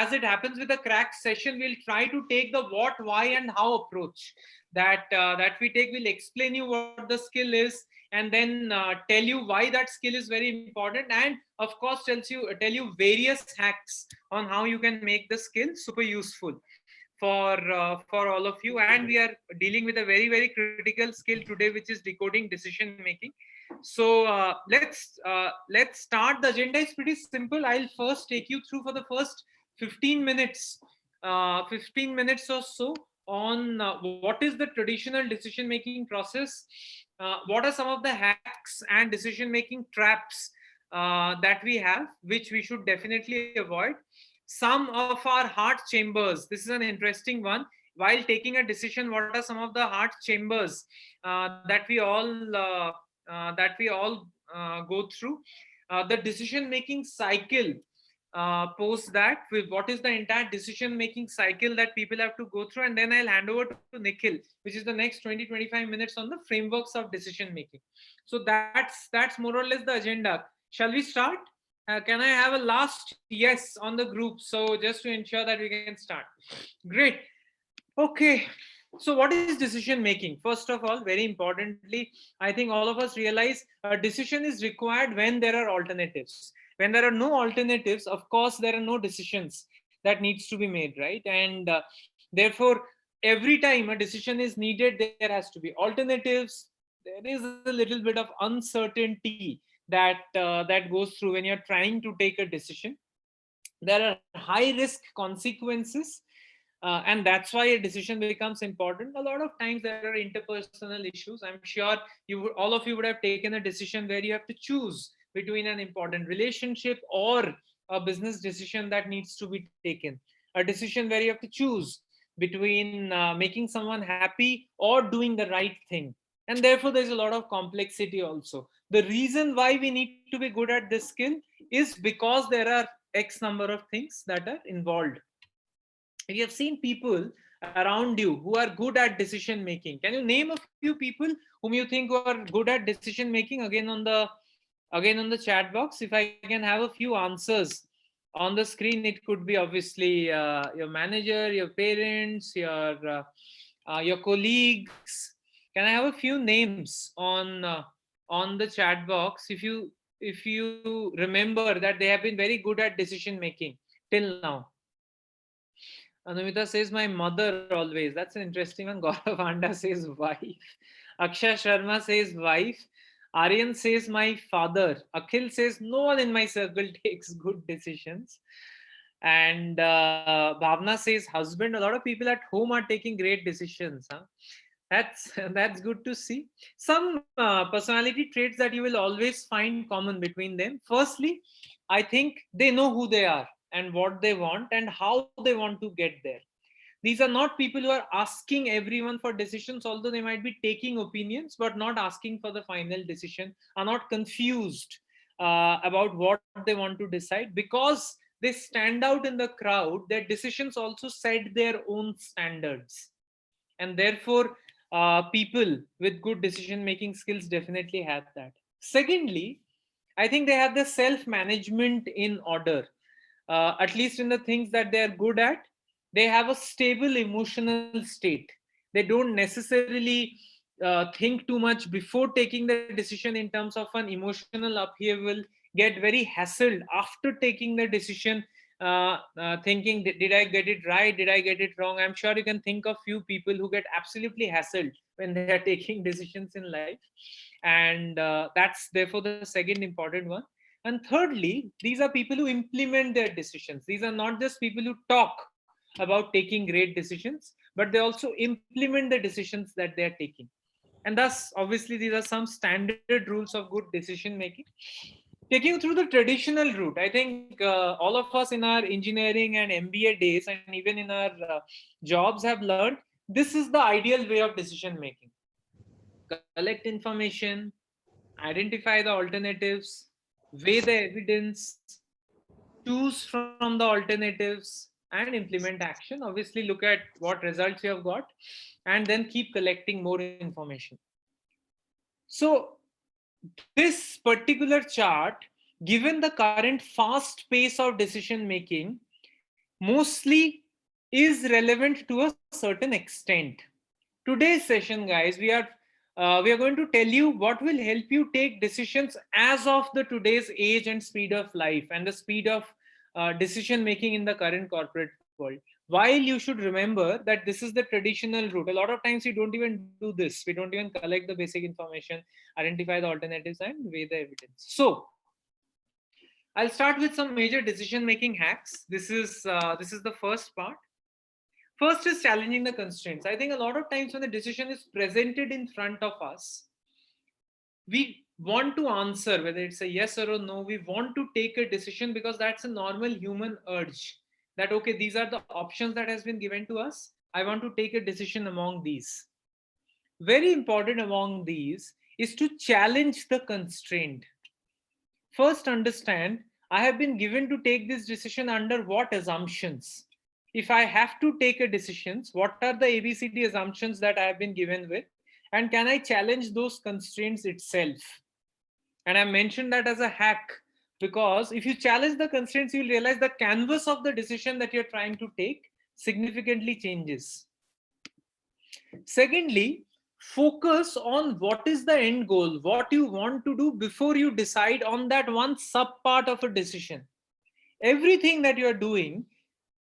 as it happens with the crack session, we'll try to take the what, why, and how approach that we take. We'll explain you what the skill is, and then tell you why that skill is very important, and of course tell you various hacks on how you can make the skill super useful for all of you. And we are dealing with a very, very critical skill today, which is decoding decision making. So let's start. The agenda is pretty simple. I'll first take you through for the first 15 minutes, 15 minutes or so, on what is the traditional decision making process, what are some of the hacks and decision making traps that we have, which we should definitely avoid. Some of our heart chambers. This is an interesting one. While taking a decision, what are some of the heart chambers that we all go through? The decision making cycle. Post that, with what is the entire decision making cycle that people have to go through, and then I'll hand over to Nikhil, which is the next 20-25 minutes on the frameworks of decision making. So that's more or less the agenda. Shall we start? Can I have a last yes on the group? So just to ensure that we can start. Great. Okay. So what is decision making? First of all, very importantly, I think all of us realize a decision is required when there are alternatives. When there are no alternatives, of course, there are no decisions that needs to be made, right? And therefore, every time a decision is needed, there has to be alternatives. There is a little bit of uncertainty that goes through when you're trying to take a decision. There are high risk consequences, and that's why a decision becomes important. A lot of times there are interpersonal issues. I'm sure all of you would have taken a decision where you have to choose between an important relationship or a business decision that needs to be taken. A decision where you have to choose between making someone happy or doing the right thing. And therefore, there's a lot of complexity also. The reason why we need to be good at this skill is because there are X number of things that are involved. If you have seen people around you who are good at decision making, can you name a few people whom you think are good at decision making? Again on the chat box, if I can have a few answers on the screen. It could be obviously your manager, your parents, your colleagues. Can I have a few names on the chat box if you remember that they have been very good at decision making till now? Anumita says my mother always. That's an interesting one. Gaurav Anda says wife. Akshay Sharma says wife. Aryan says my father. Akhil says no one in my circle takes good decisions. And Bhavna says husband. A lot of people at home are taking great decisions. Huh? That's good to see. Some personality traits that you will always find common between them. Firstly, I think they know who they are and what they want and how they want to get there. These are not people who are asking everyone for decisions, although they might be taking opinions, but not asking for the final decision, are not confused about what they want to decide. Because they stand out in the crowd, their decisions also set their own standards. And therefore, people with good decision making skills definitely have that. Secondly, I think they have the self management in order, at least in the things that they are good at. They have a stable emotional state. They don't necessarily think too much before taking the decision in terms of an emotional upheaval, get very hassled after taking the decision, thinking, did I get it right? Did I get it wrong? I'm sure you can think of few people who get absolutely hassled when they are taking decisions in life. And that's therefore the second important one. And thirdly, these are people who implement their decisions. These are not just people who talk about taking great decisions, but they also implement the decisions that they are taking. And thus, obviously, these are some standard rules of good decision making. Taking you through the traditional route, I think all of us in our engineering and MBA days, and even in our jobs, have learned this is the ideal way of decision making. Collect information, identify the alternatives, weigh the evidence, choose from the alternatives, and implement action. Obviously, look at what results you have got, and then keep collecting more information. So, this particular chart, given the current fast pace of decision making, mostly is relevant to a certain extent. Today's session, guys, we are going to tell you what will help you take decisions as of the today's age and speed of life and the speed of decision making in the current corporate world. While you should remember that this is the traditional route, a lot of times we don't even do this. We don't even collect the basic information, identify the alternatives, and weigh the evidence. So I'll start with some major decision making hacks. This is the first part. First is challenging the constraints. I think a lot of times when the decision is presented in front of us, we want to answer whether it's a yes or a no. We want to take a decision because that's a normal human urge. That okay, these are the options that has been given to us. I want to take a decision among these. Very important among these is to challenge the constraint. First, understand I have been given to take this decision under what assumptions? If I have to take a decision, what are the ABCD assumptions that I have been given with? And can I challenge those constraints itself? And I mentioned that as a hack because if you challenge the constraints, you'll realize the canvas of the decision that you're trying to take significantly changes. Secondly, focus on what is the end goal, what you want to do before you decide on that one sub part of a decision. Everything that you're doing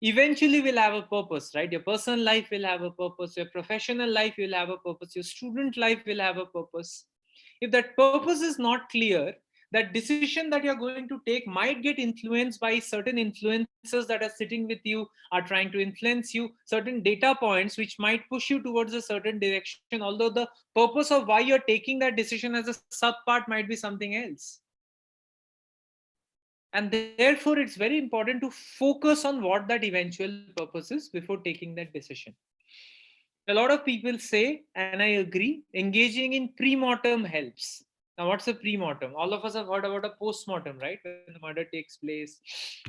eventually will have a purpose, right? Your personal life will have a purpose, your professional life will have a purpose, your student life will have a purpose. If that purpose is not clear, that decision that you're going to take might get influenced by certain influences that are sitting with you, are trying to influence you, certain data points which might push you towards a certain direction, although the purpose of why you're taking that decision as a sub part might be something else. And therefore it's very important to focus on what that eventual purpose is before taking that decision. A lot of people say, and I agree, engaging in pre-mortem helps. Now what's a pre-mortem? All of us have heard about a post-mortem, right? When the murder takes place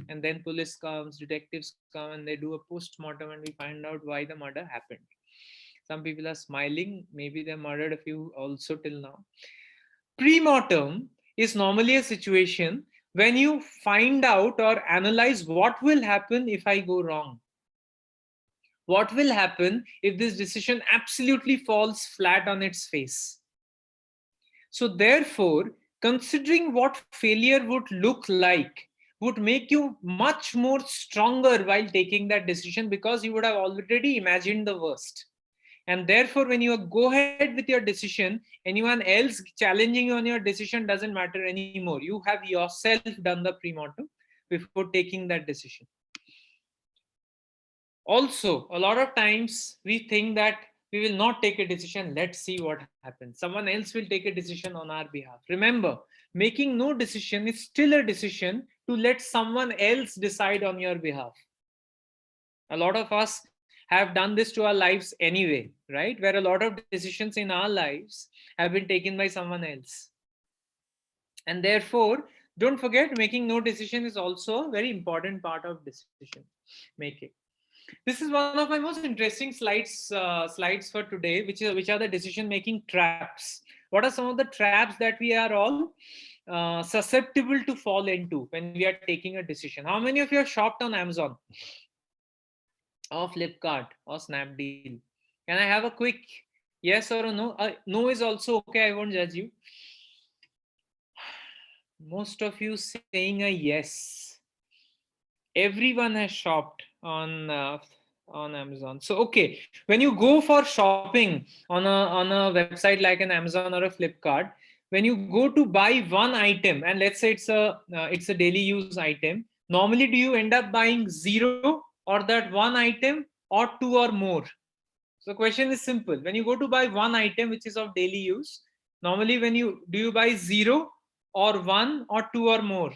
and then police comes, detectives come, and they do a post-mortem and we find out why the murder happened. Some people are smiling, maybe they murdered a few also till now. Pre-mortem is normally a situation when you find out or analyze what will happen if I go wrong. What will happen if this decision absolutely falls flat on its face? So, therefore, considering what failure would look like would make you much more stronger while taking that decision because you would have already imagined the worst. And therefore, when you go ahead with your decision, anyone else challenging you on your decision doesn't matter anymore. You have yourself done the pre-mortem before taking that decision. Also, a lot of times we think that we will not take a decision, let's see what happens. Someone else will take a decision on our behalf. Remember, making no decision is still a decision to let someone else decide on your behalf. A lot of us have done this to our lives anyway, right? Where a lot of decisions in our lives have been taken by someone else. And therefore, don't forget, making no decision is also a very important part of decision making. This is one of my most interesting slides for today, which are the decision making traps. What are some of the traps that we are all susceptible to fall into when we are taking a decision? How many of you have shopped on Amazon or Flipkart or Snapdeal? Can I have a quick yes or a no? No is also okay, I won't judge you. Most of you saying a yes. Everyone has shopped on Amazon. So okay, when you go for shopping on a website like an Amazon or a Flipkart, when you go to buy one item, and let's say it's a daily use item, normally do you end up buying zero or that one item or two or more? So the question is simple. When you go to buy one item which is of daily use, normally when you do you buy zero or one or two or more?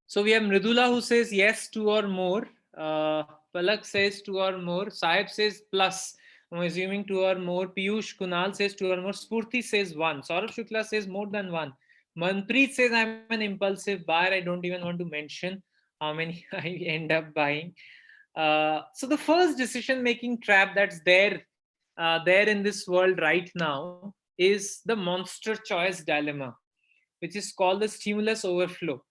So we have Mridula who says yes, two or more. Palak says two or more. Sahib says plus. I'm assuming two or more. Piyush Kunal says two or more. Spurti says one. Saurabh Shukla says more than one. Manpreet says I'm an impulsive buyer. I don't even want to mention how many I end up buying. So the first decision making trap that's there in this world right now is the monster choice dilemma, which is called the stimulus overflow.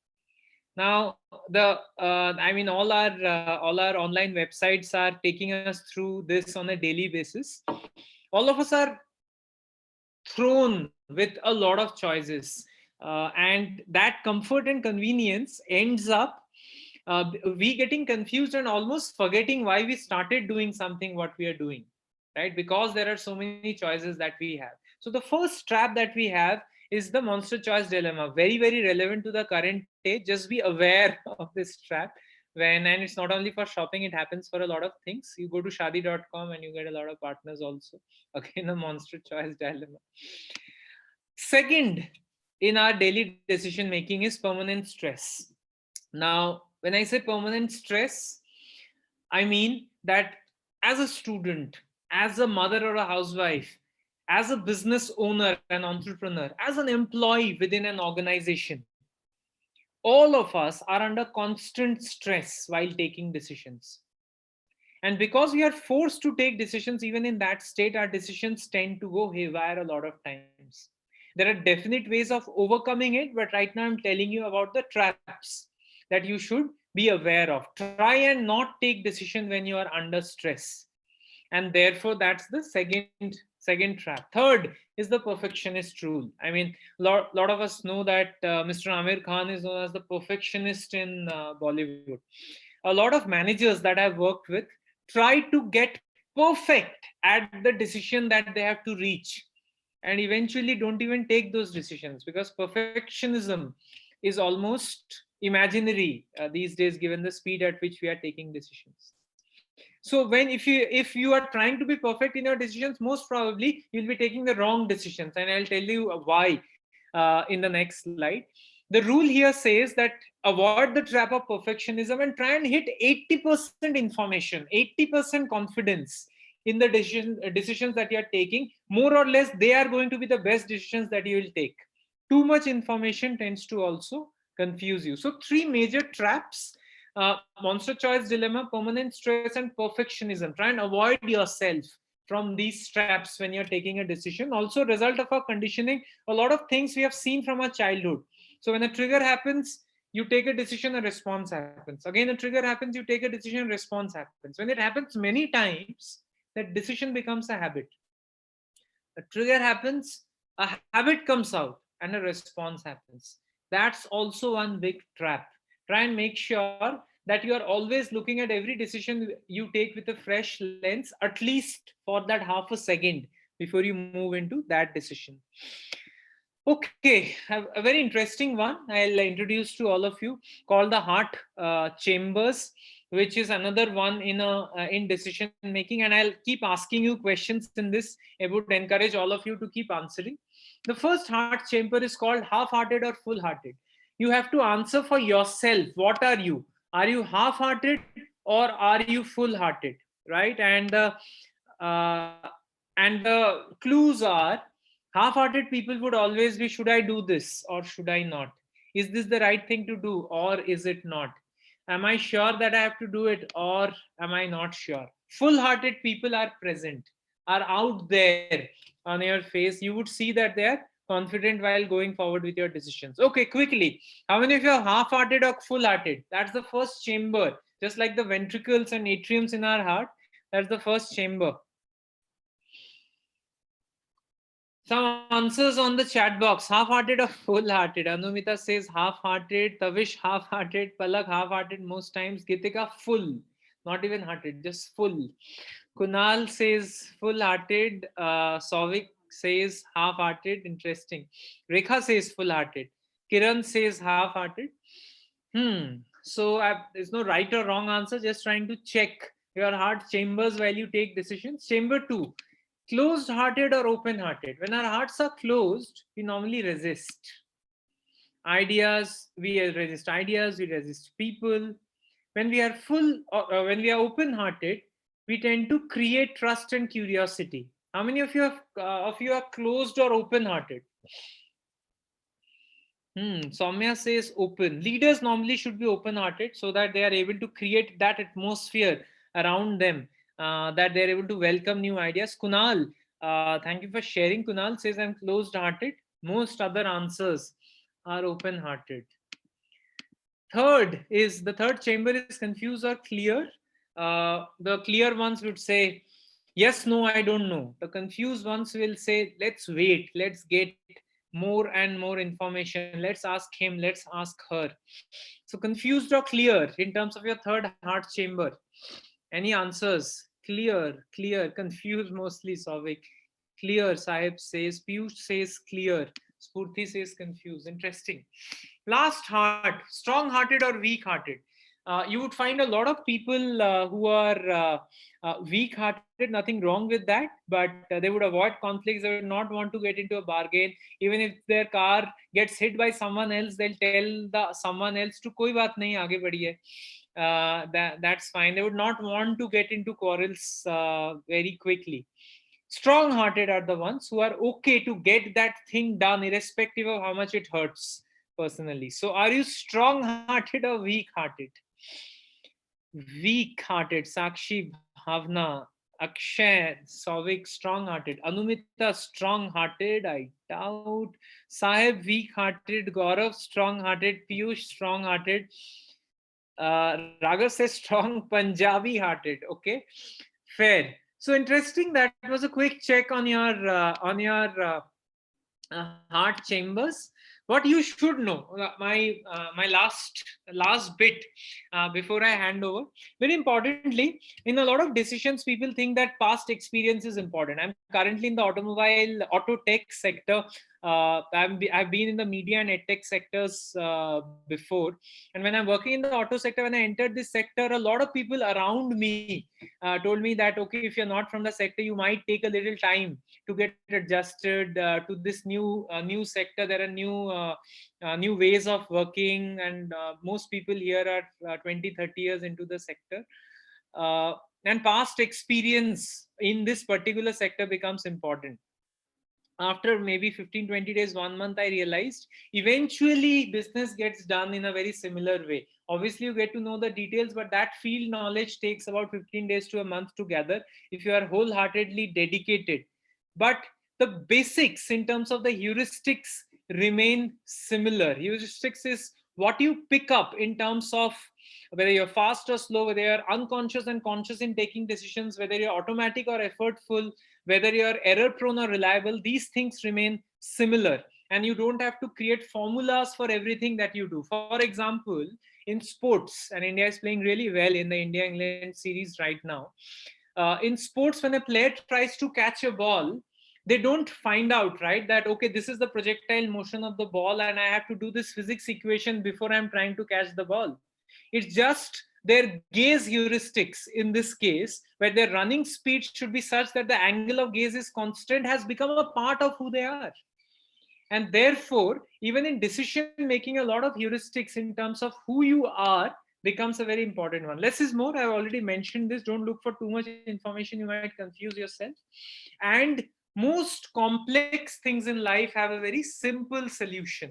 Now, I mean, all our online websites are taking us through this on a daily basis. All of us are thrown with a lot of choices, and that comfort and convenience ends up we getting confused and almost forgetting why we started doing something what we are doing, right? Because there are so many choices that we have. So the first trap that we have is the monster choice dilemma, very relevant to the current age. Just be aware of this trap. When, and it's not only for shopping, it happens for a lot of things. You go to shadi.com and you get a lot of partners also. Again, a monster choice dilemma. Second, in our daily decision making is permanent stress. Now, when I say permanent stress, I mean that as a student, as a mother or a housewife, as a business owner, an entrepreneur, as an employee within an organization, all of us are under constant stress while taking decisions. And because we are forced to take decisions, even in that state, our decisions tend to go haywire a lot of times. There are definite ways of overcoming it, but right now I'm telling you about the traps that you should be aware of. Try and not take decision when you are under stress. And therefore, that's the second trap. Third is the perfectionist rule. I mean, lot of us know that Mr. Amir Khan is known as the perfectionist in Bollywood. A lot of managers that I've worked with try to get perfect at the decision that they have to reach, and eventually don't even take those decisions, because perfectionism is almost imaginary these days, given the speed at which we are taking decisions. So when, if you are trying to be perfect in your decisions, most probably you'll be taking the wrong decisions, and I'll tell you why in the next slide. The rule here says that avoid the trap of perfectionism and try and hit 80% information, 80% confidence in the decisions that you are taking. More or less, they are going to be the best decisions that you will take. Too much information tends to also confuse you. So three major traps: monster choice dilemma, permanent stress, and perfectionism. Try and avoid yourself from these traps when you're taking a decision. Also, result of our conditioning, a lot of things we have seen from our childhood. So when a trigger happens, you take a decision, a response happens. Again, a trigger happens, you take a decision, response happens. When it happens many times, that decision becomes a habit. A trigger happens, a habit comes out, and a response happens. That's also one big trap. Try and make sure that you are always looking at every decision you take with a fresh lens, at least for that half a second before you move into that decision. Okay, a very interesting one I'll introduce to all of you, called the heart chambers, which is another one in decision making. And I'll keep asking you questions in this. I would encourage all of you to keep answering. The first heart chamber is called half-hearted or full-hearted. You have to answer for yourself. What are you? Are you half-hearted or are you full-hearted? Right? Uh, and the clues are: half-hearted people would always be, should I do this or should I not? Is this the right thing to do or is it not? Am I sure that I have to do it or am I not sure? Full-hearted people are present, are out there on your face. You would see that they are confident while going forward with your decisions. Okay, quickly. How many of you are half-hearted or full-hearted? That's the first chamber. Just like the ventricles and atriums in our heart, that's the first chamber. Some answers on the chat box. Half-hearted or full-hearted? Anumita says half-hearted. Tavish half-hearted. Palak half-hearted most times. Gitika full. Not even hearted, just full. Kunal says full-hearted. Sovik says half-hearted. Interesting. Rekha says full-hearted. Kiran says half-hearted. So there's no right or wrong answer. Just trying to check your heart chambers while you take decisions. Chamber 2: closed hearted or open hearted. When our hearts are closed, we normally resist ideas. We resist people. When we are when we are open hearted, we tend to create trust and curiosity. How many of you are closed or open hearted? Soumya says open. Leaders normally should be open hearted so that they are able to create that atmosphere around them, that they're able to welcome new ideas. Kunal, thank you for sharing. Kunal says, I'm closed hearted. Most other answers are open hearted. Third is the third chamber is confused or clear. The clear ones would say, yes, no, I don't know. The confused ones will say, let's wait, let's get more and more information. Let's ask him, let's ask her. So, confused or clear in terms of your third heart chamber. Any answers? Clear, clear, confused mostly, Savik. Clear, Sahib says. Piyush says clear. Spurti says confused. Interesting. Last heart, strong hearted or weak hearted. You would find a lot of people who are weak hearted, nothing wrong with that, but they would avoid conflicts. They would not want to get into a bargain. Even if their car gets hit by someone else, they'll tell the someone else to koi baat nahi, aage badhiye. That's fine. They would not want to get into quarrels very quickly. Strong hearted are the ones who are okay to get that thing done irrespective of how much it hurts personally. So, are you strong hearted or weak hearted? Weak hearted, Sakshi, Bhavna, Akshay, Savik, strong hearted, Anumita, strong hearted, I doubt, Sahib, weak hearted, Gaurav, strong hearted, Piyush, strong hearted, Raghav says strong Punjabi hearted. Okay, fair. So interesting. That was a quick check on your heart chambers. What you should know, my last bit before I hand over. Very importantly, in a lot of decisions, people think that past experience is important. I'm currently in the auto tech sector. I've been in the media and edtech sectors before, and when I'm working in the auto sector, when I entered this sector, a lot of people around me told me that, okay, if you're not from the sector, you might take a little time to get adjusted to this new sector. There are new ways of working, and most people here are 20-30 years into the sector, uh, and past experience in this particular sector becomes important. After maybe 15-20 days, 1 month, I realized eventually business gets done in a very similar way. Obviously you get to know the details, but that field knowledge takes about 15 days to a month to gather if you are wholeheartedly dedicated. But the basics in terms of the heuristics remain similar. Heuristics is what you pick up in terms of whether you're fast or slow, whether you're unconscious and conscious in taking decisions, whether you're automatic or effortful, whether you're error prone or reliable. These things remain similar, and you don't have to create formulas for everything that you do. For example, in sports, and India is playing really well in the India England series right now. In sports, when a player tries to catch a ball, they don't find out, right, that okay, this is the projectile motion of the ball and I have to do this physics equation before I'm trying to catch the ball. It's just their gaze heuristics in this case, where their running speed should be such that the angle of gaze is constant, has become a part of who they are. And therefore, even in decision making, a lot of heuristics in terms of who you are becomes a very important one. Less is more. I've already mentioned this. Don't look for too much information, you might confuse yourself. And most complex things in life have a very simple solution.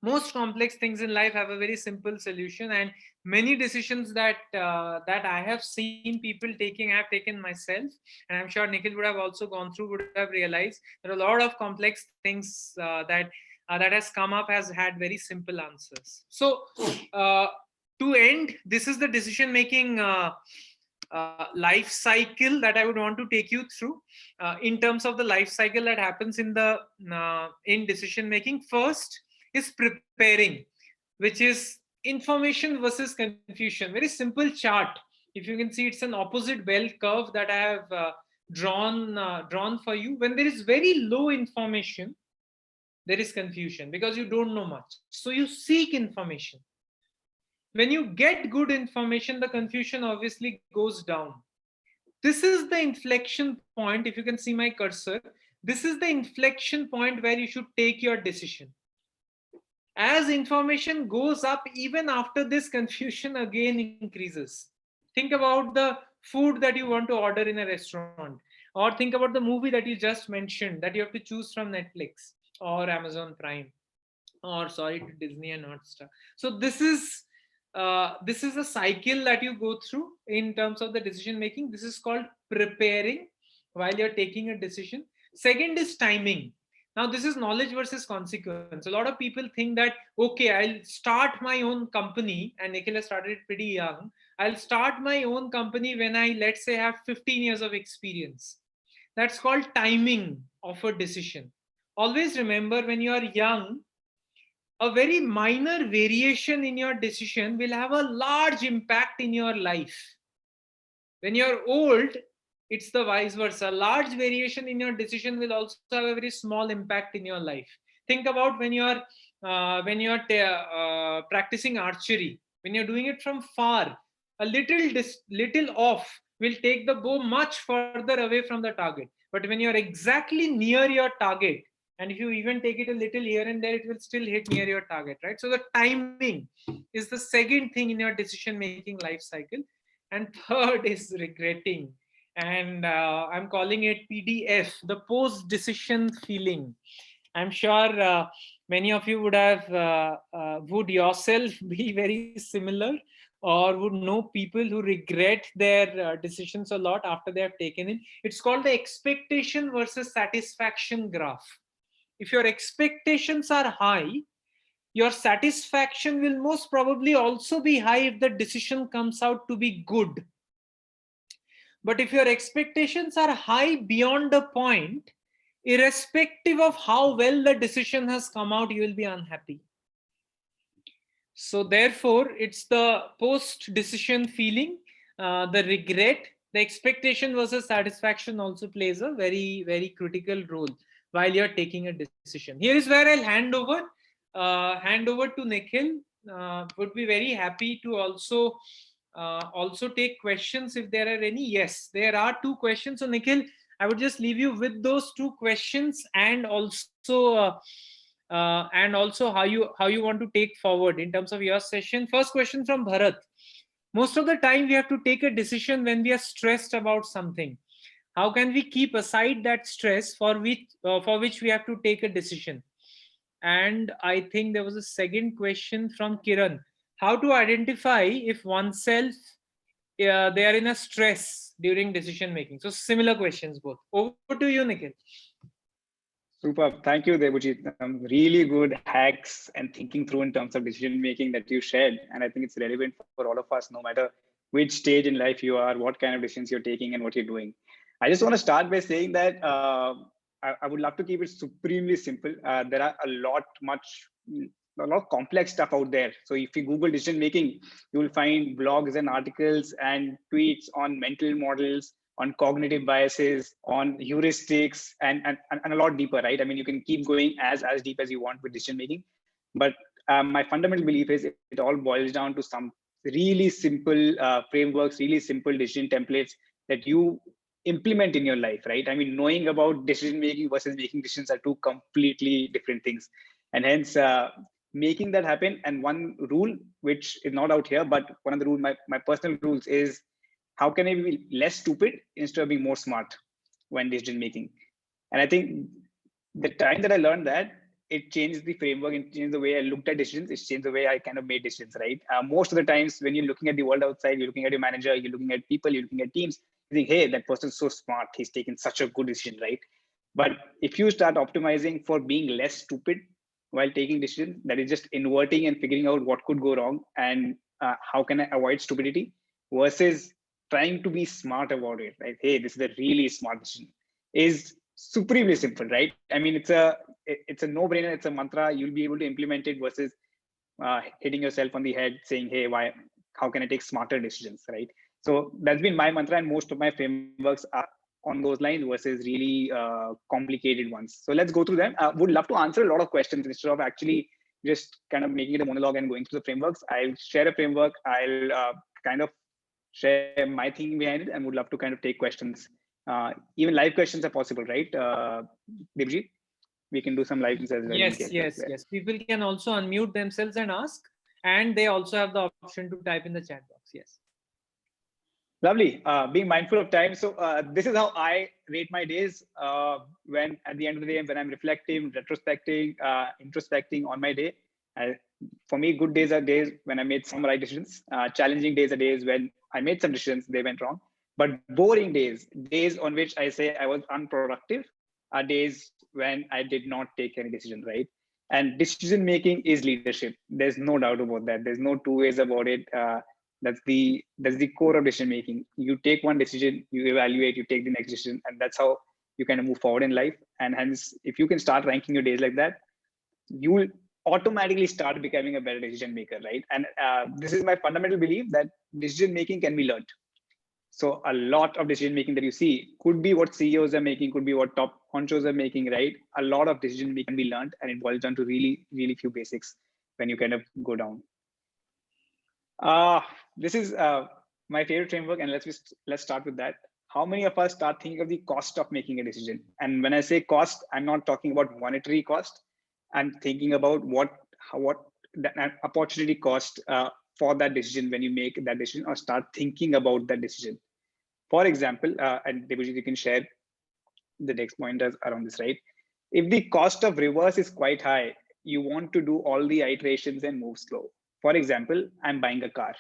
Most complex things in life have a very simple solution, and many decisions that I have seen people taking, I have taken myself, and I'm sure Nikhil would have also gone through, would have realized that a lot of complex things that has come up has had very simple answers. So uh, to end, this is the decision making life cycle that I would want to take you through. In terms of the life cycle that happens in decision making, first is preparing, which is information versus confusion. Very simple chart. If you can see, it's an opposite bell curve that I have drawn for you. When there is very low information, there is confusion because you don't know much. So you seek information. When you get good information, the confusion obviously goes down. This is the inflection point. If you can see my cursor, this is the inflection point where you should take your decision. As information goes up, even after this, confusion again increases. Think about the food that you want to order in a restaurant, or think about the movie that you just mentioned that you have to choose from Netflix or Amazon Prime, or sorry, to Disney and Hotstar. So this is a cycle that you go through in terms of the decision making. This is called preparing while you're taking a decision. Second is timing. Now, this is knowledge versus consequence. A lot of people think that, okay, I'll start my own company, and Nikhil has started it pretty young. I'll start my own company when I, let's say, have 15 years of experience. That's called timing of a decision. Always remember, when you are young, a very minor variation in your decision will have a large impact in your life. When you're old, it's the vice versa. Large variation in your decision will also have a very small impact in your life. Think about when you're practicing archery. When you're doing it from far, a little off will take the bow much further away from the target. But when you're exactly near your target, and if you even take it a little here and there, it will still hit near your target, right? So the timing is the second thing in your decision making life cycle. And third is regretting. And I'm calling it PDF, the post decision feeling. I'm sure many of you would yourself be very similar, or would know people who regret their decisions a lot after they have taken it. It's called the expectation versus satisfaction graph. If your expectations are high, your satisfaction will most probably also be high if the decision comes out to be good. But if your expectations are high beyond a point, irrespective of how well the decision has come out, you will be unhappy. So therefore, it's the post decision feeling, the regret, the expectation versus satisfaction also plays a very, very critical role while you're taking a decision. Here is where I'll hand over to Nikhil. Would be very happy to also take questions if there are any. Yes, there are two questions. So Nikhil, I would just leave you with those two questions, and also how you want to take forward in terms of your session. First question from Bharat. Most of the time we have to take a decision when we are stressed about something. How can we keep aside that stress for which we have to take a decision? And I think there was a second question from Kiran. How to identify if oneself they are in a stress during decision making? So similar questions both. Over to you, Nikhil. Super. Thank you, Debojit. Really good hacks and thinking through in terms of decision making that you shared. And I think it's relevant for all of us, no matter which stage in life you are, what kind of decisions you're taking, and what you're doing. I just want to start by saying that I would love to keep it supremely simple. There are a lot of complex stuff out there. So if you Google decision making, you will find blogs and articles and tweets on mental models, on cognitive biases, on heuristics, and a lot deeper, right? I mean, you can keep going as deep as you want with decision making. But my fundamental belief is it all boils down to some really simple frameworks, really simple decision templates that you implement in your life, right? I mean, knowing about decision making versus making decisions are two completely different things. And hence, making that happen. And one rule, which is not out here, but one of the rules, my personal rules is, how can I be less stupid instead of being more smart when decision making? And I think the time that I learned that, it changed the framework, it changed the way I looked at decisions, it changed the way I kind of made decisions, right? Most of the times when you're looking at the world outside, you're looking at your manager, you're looking at people, you're looking at teams, you think, hey, that person's so smart, he's taken such a good decision, right? But if you start optimizing for being less stupid while taking decisions, that is just inverting and figuring out what could go wrong and how can I avoid stupidity, versus trying to be smart about it, right? Hey, this is a really smart decision, is supremely simple, right? I mean, it's a no-brainer, it's a mantra, you'll be able to implement it, versus hitting yourself on the head saying, hey, how can I take smarter decisions, right? So that's been my mantra, and most of my frameworks are on those lines versus really complicated ones. So let's go through them. Would love to answer a lot of questions instead of actually just kind of making it a monologue and going through the frameworks. I'll share a framework, I'll kind of share my thinking behind it, and would love to kind of take questions. Even live questions are possible, right? Debojit, we can do some live as well. Yes. People can also unmute themselves and ask, and they also have the option to type in the chat box. Yes. Lovely. Being mindful of time. So this is how I rate my days. When at the end of the day, when I'm reflecting, retrospecting, introspecting on my day, for me, good days are days when I made some right decisions. Challenging days are days when I made some decisions, they went wrong. But boring days on which I say I was unproductive, are days when I did not take any decision, right? And decision making is leadership. There's no doubt about that. There's no two ways about it. That's the core of decision making. You take one decision, you evaluate, you take the next decision, and that's how you kind of move forward in life. And hence, if you can start ranking your days like that, you will automatically start becoming a better decision maker, right? And this is my fundamental belief that decision making can be learned. So a lot of decision making that you see could be what CEOs are making, could be what top honchos are making, right? A lot of decision making can be learned, and it boils down to really, really few basics when you kind of go down. This is my favorite framework, and let's start with that. How many of us start thinking of the cost of making a decision? And when I say cost, I'm not talking about monetary cost. I'm thinking about what the opportunity cost for that decision when you make that decision or start thinking about that decision. For example, and Debojit, you can share the next pointers around this, right? If the cost of reverse is quite high, you want to do all the iterations and move slow. For example, I'm buying a car.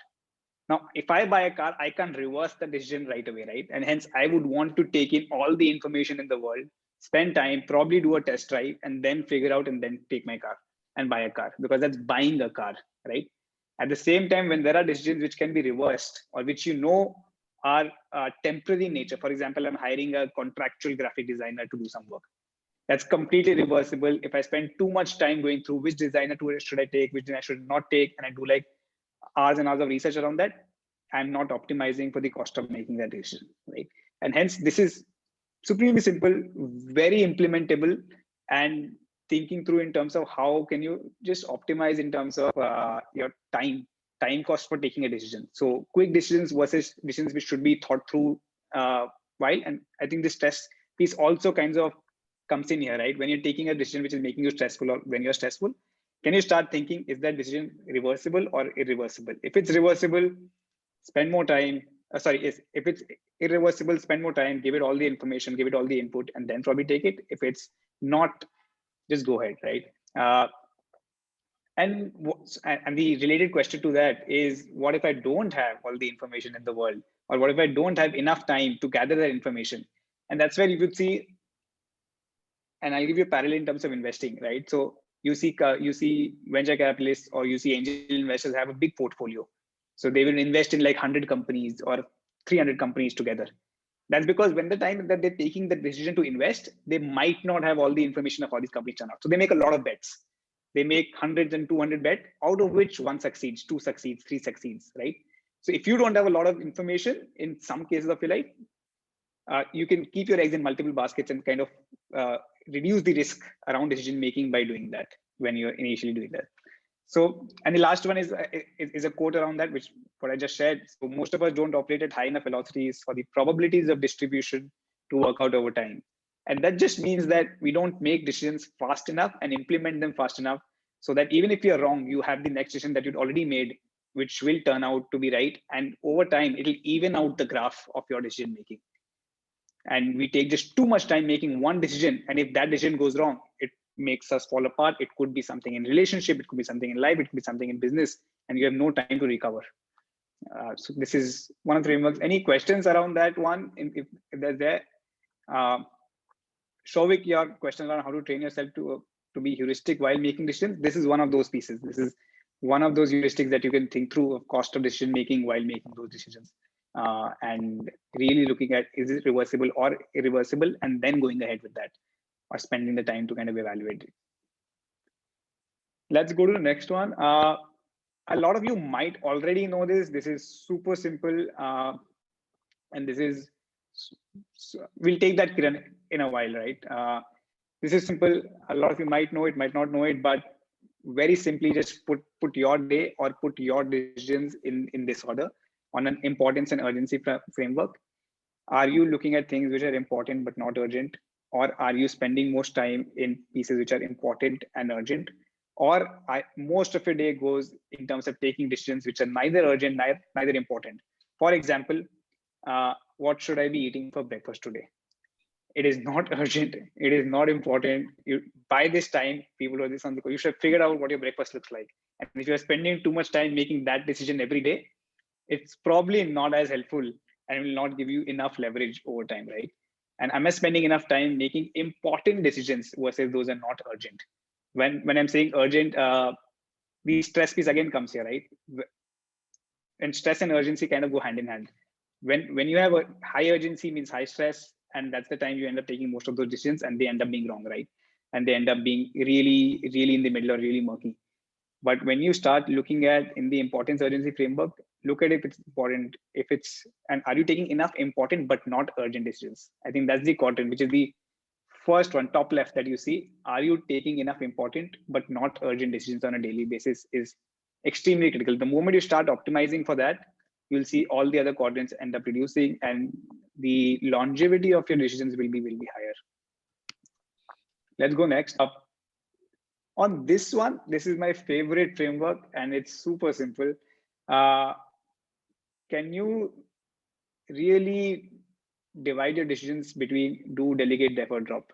Now, if I buy a car, I can reverse the decision right away, right? And hence, I would want to take in all the information in the world, spend time, probably do a test drive, and then figure out and then take my car and buy a car, because that's buying a car, right? At the same time, when there are decisions which can be reversed or which are temporary in nature. For example, I'm hiring a contractual graphic designer to do some work. That's completely reversible. If I spend too much time going through which designer should I take, which designer should not take, and I do like hours and hours of research around that, I'm not optimizing for the cost of making that decision, right? And hence, this is supremely simple, very implementable, and thinking through in terms of how can you just optimize in terms of your time cost for taking a decision. So quick decisions versus decisions which should be thought through while. And I think this stress piece also kinds of comes in here, right? When you're taking a decision which is making you stressful, or when you're stressful, can you start thinking, is that decision reversible or irreversible? If it's reversible, spend more time. If it's irreversible, spend more time, give it all the information, give it all the input, and then probably take it. If it's not, just go ahead, right? And the related question to that is, what if I don't have all the information in the world, or what if I don't have enough time to gather that information? And that's where you would see, and I'll give you a parallel in terms of investing, right? So you see venture capitalists or you see angel investors have a big portfolio. So they will invest in like 100 companies or 300 companies together. That's because when the time that they're taking the decision to invest, they might not have all the information of how these companies turn out. So they make a lot of bets. They make hundreds and 200 bets, out of which one succeeds, two succeeds, three succeeds, right? So if you don't have a lot of information in some cases of your life, you can keep your eggs in multiple baskets and kind of reduce the risk around decision making by doing that when you're initially doing that. So, and the last one is a quote around that, which what I just shared. So most of us don't operate at high enough velocities for the probabilities of distribution to work out over time. And that just means that we don't make decisions fast enough and implement them fast enough, so that even if you're wrong, you have the next decision that you'd already made, which will turn out to be right. And over time, it'll even out the graph of your decision making. And we take just too much time making one decision, and if that decision goes wrong, it makes us fall apart. It could be something in relationship, it could be something in life, it could be something in business, and you have no time to recover. So this is one of the frameworks. Any questions around that one? If they're there, Shovik, your question around how to train yourself to be heuristic while making decisions. This is one of those pieces. This is one of those heuristics that you can think through of cost of decision making while making those decisions. And really looking at, is it reversible or irreversible, and then going ahead with that, or spending the time to kind of evaluate it. Let's go to the next one. A lot of you might already know this. This is super simple. And this is, we'll take that in a while, right? This is simple. A lot of you might know it, might not know it, but very simply just put your day or put your decisions in this order on an importance and urgency framework. Are you looking at things which are important but not urgent? Or are you spending most time in pieces which are important and urgent? Or most of your day goes in terms of taking decisions which are neither urgent, neither important. For example, what should I be eating for breakfast today? It is not urgent. It is not important. By this time, people who are this on the call, you should figure out what your breakfast looks like. And if you're spending too much time making that decision every day, it's probably not as helpful and will not give you enough leverage over time, right? And am I spending enough time making important decisions versus those are not urgent? When I'm saying urgent, the stress piece again comes here, right? And stress and urgency kind of go hand in hand. When you have a high urgency means high stress, and that's the time you end up taking most of those decisions, and they end up being wrong, right? And they end up being really in the middle or really murky. But when you start looking at in the importance urgency framework, look at if it's important, if it's, and are you taking enough important but not urgent decisions? I think that's the quadrant, which is the first one, top left that you see. Are you taking enough important but not urgent decisions on a daily basis is extremely critical. The moment you start optimizing for that, you'll see all the other quadrants end up reducing, and the longevity of your decisions will be higher. Let's go next. On this one, this is my favorite framework, and it's super simple. Can you really divide your decisions between do, delegate, defer, drop?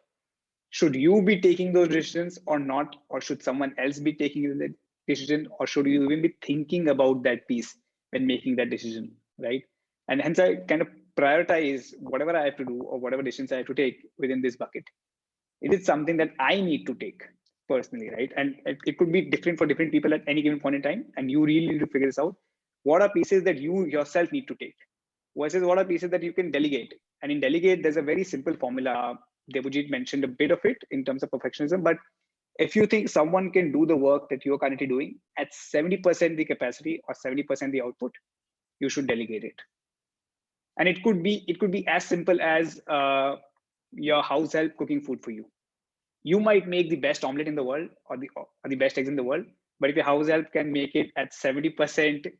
Should you be taking those decisions or not? Or should someone else be taking the decision? Or should you even be thinking about that piece when making that decision, right? And hence I kind of prioritize whatever I have to do or whatever decisions I have to take within this bucket. It is something that I need to take personally, right? And it could be different for different people at any given point in time. And you really need to figure this out. What are pieces that you yourself need to take versus what are pieces that you can delegate? And in delegate, there's a very simple formula. Debojit mentioned a bit of it in terms of perfectionism, but if you think someone can do the work that you're currently doing at 70% the capacity or 70% the output, you should delegate it. And it could be as simple as your house help cooking food for you. You might make the best omelet in the world or the best eggs in the world, but if your house help can make it at 70%